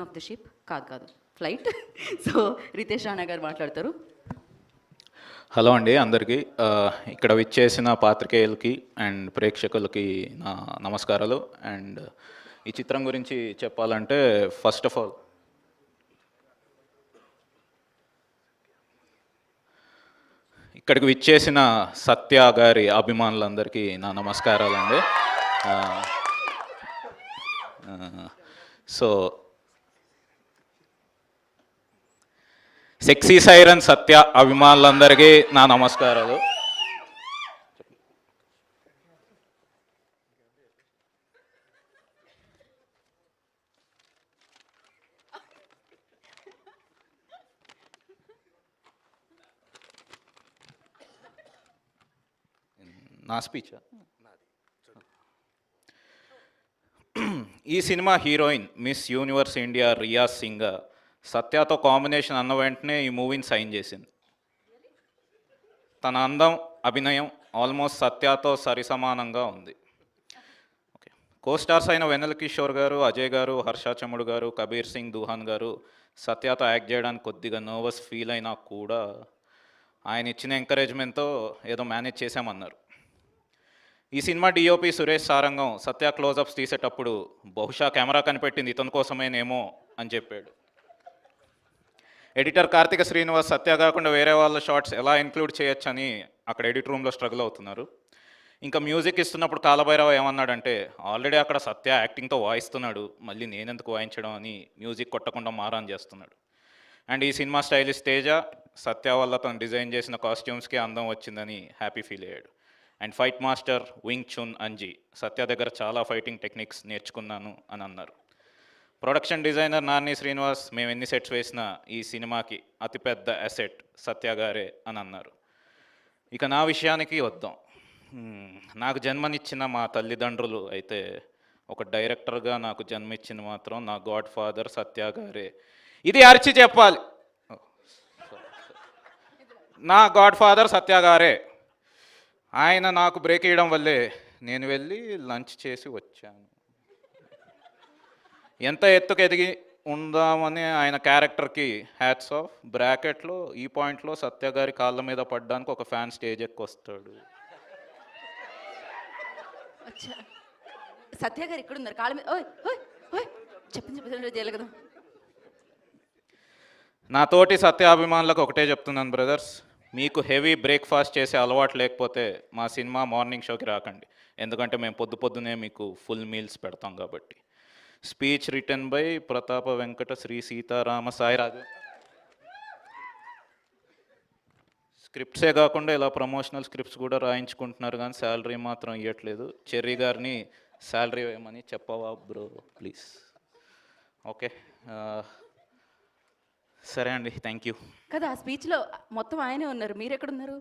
Of the ship కాదు flight. So Riteish Rana గారు మాట్లాడతారు. హలో అండి అందరికీ. ఇక్కడ విచ్చేసిన పాత్రికేయులకి అండ్ ప్రేక్షకులకి నా నమస్కారాలు. అండ్ ఈ చిత్రం గురించి చెప్పాలంటే ఫస్ట్ ఆఫ్ ఆల్ ఇక్కడికి విచ్చేసిన సత్య గారి అభిమానులందరికీ నా నమస్కారాలండి. సో సెక్సీ సైరన్ సత్య అభిమానులందరికీ నా నమస్కారాలు. నా స్పీచ్. ఈ cinema heroine Miss Universe India Riya Singh సత్యతో కాంబినేషన్ అన్న వెంటనే ఈ మూవీని సైన్ చేసింది. తన అందం, అభినయం ఆల్మోస్ట్ సత్యతో సరిసమానంగా ఉంది. ఓకే, కోస్టార్స్ అయిన వెన్నెల కిషోర్ గారు, అజయ్ గారు, హర్ష చముడు గారు, కబీర్ సింగ్ దూహాన్ గారు సత్యతో యాక్ట్ చేయడానికి కొద్దిగా నర్వస్ ఫీల్ అయినా కూడా ఆయన ఇచ్చిన ఎంకరేజ్మెంట్తో ఏదో మేనేజ్ చేశామన్నారు. ఈ సినిమా డిఓపి సురేష్ సారంగం సత్య క్లోజప్స్ తీసేటప్పుడు బహుశా కెమెరా కనిపెట్టింది ఇతని కోసమేనేమో అని చెప్పాడు. ఎడిటర్ కార్తిక శ్రీనివాస్ సత్య కాకుండా వేరే వాళ్ళ షార్ట్స్ ఎలా ఇంక్లూడ్ చేయొచ్చని అక్కడ ఎడిట్ రూమ్లో స్ట్రగుల్ అవుతున్నారు. ఇంకా మ్యూజిక్ ఇస్తున్నప్పుడు కాలభైరవ ఏమన్నాడంటే, ఆల్రెడీ అక్కడ సత్య యాక్టింగ్తో వాయిస్తున్నాడు, మళ్ళీ నేనెందుకు వాయించడం అని మ్యూజిక్ కొట్టకుండా మారాన్ చేస్తున్నాడు. అండ్ ఈ సినిమా స్టైలిస్ట్ తేజ సత్య వల్ల తను డిజైన్ చేసిన కాస్ట్యూమ్స్కి అందం వచ్చిందని హ్యాపీ ఫీల్ అయ్యాడు. And fight master Wing Chun Anji Satya దగ్గర చాలా ఫైటింగ్ టెక్నిక్స్ నేర్చుకున్నాను అని అన్నారు. ప్రొడక్షన్ డిజైనర్ నాని శ్రీనివాస్ మేము ఎన్ని సెట్స్ వేసినా ఈ సినిమాకి అతిపెద్ద అసెట్ సత్య గారే అని అన్నారు. ఇక నా విషయానికి వద్దాం. నాకు జన్మనిచ్చిన మా తల్లిదండ్రులు అయితే ఒక డైరెక్టర్గా నాకు జన్మిచ్చిన మాత్రం నా గాడ్ ఫాదర్ సత్య గారే. ఇది అరిచి చెప్పాలి, నా గాడ్ ఫాదర్ సత్య గారే. ఆయన నాకు బ్రేక్ ఇవ్వడం వల్లే నేను వెళ్ళి లంచ్ చేసి వచ్చాను. ఎంత ఎత్తుకు ఎదిగి ఉందామని ఆయన క్యారెక్టర్కి హ్యాట్స్ ఆఫ్. బ్రాకెట్లో ఈ పాయింట్లో సత్య గారి కాళ్ళ మీద పడ్డానికి ఒక ఫ్యాన్ స్టేజ్ ఎక్కి వస్తాడు. సత్య గారు ఇక్కడ ఉన్నారు కాళ్ళ మీద. చెప్పండి కదా. నా తోటి సత్యాభిమానులకు ఒకటే చెప్తున్నాను బ్రదర్స్, మీకు హెవీ బ్రేక్ఫాస్ట్ చేసే అలవాటు లేకపోతే మా సినిమా మార్నింగ్ షోకి రాకండి, ఎందుకంటే మేము పొద్దునే మీకు ఫుల్ మీల్స్ పెడతాం కాబట్టి. స్పీచ్ రిటర్న్ బై ప్రతాప వెంకట శ్రీ సీతారామ సాయిరాజు. స్క్రిప్ట్సే కాకుండా ఇలా ప్రమోషనల్ స్క్రిప్ట్స్ కూడా రాయించుకుంటున్నారు, కానీ శాలరీ మాత్రం ఇవ్వట్లేదు. చెర్రీ గారిని శాలరీ వేయమని చెప్పవా బ్రో ప్లీజ్. ఓకే, సరే అండి, థ్యాంక్ యూ. కదా ఆ స్పీచ్లో మొత్తం ఆయనే ఉన్నారు, మీరు ఎక్కడున్నారు?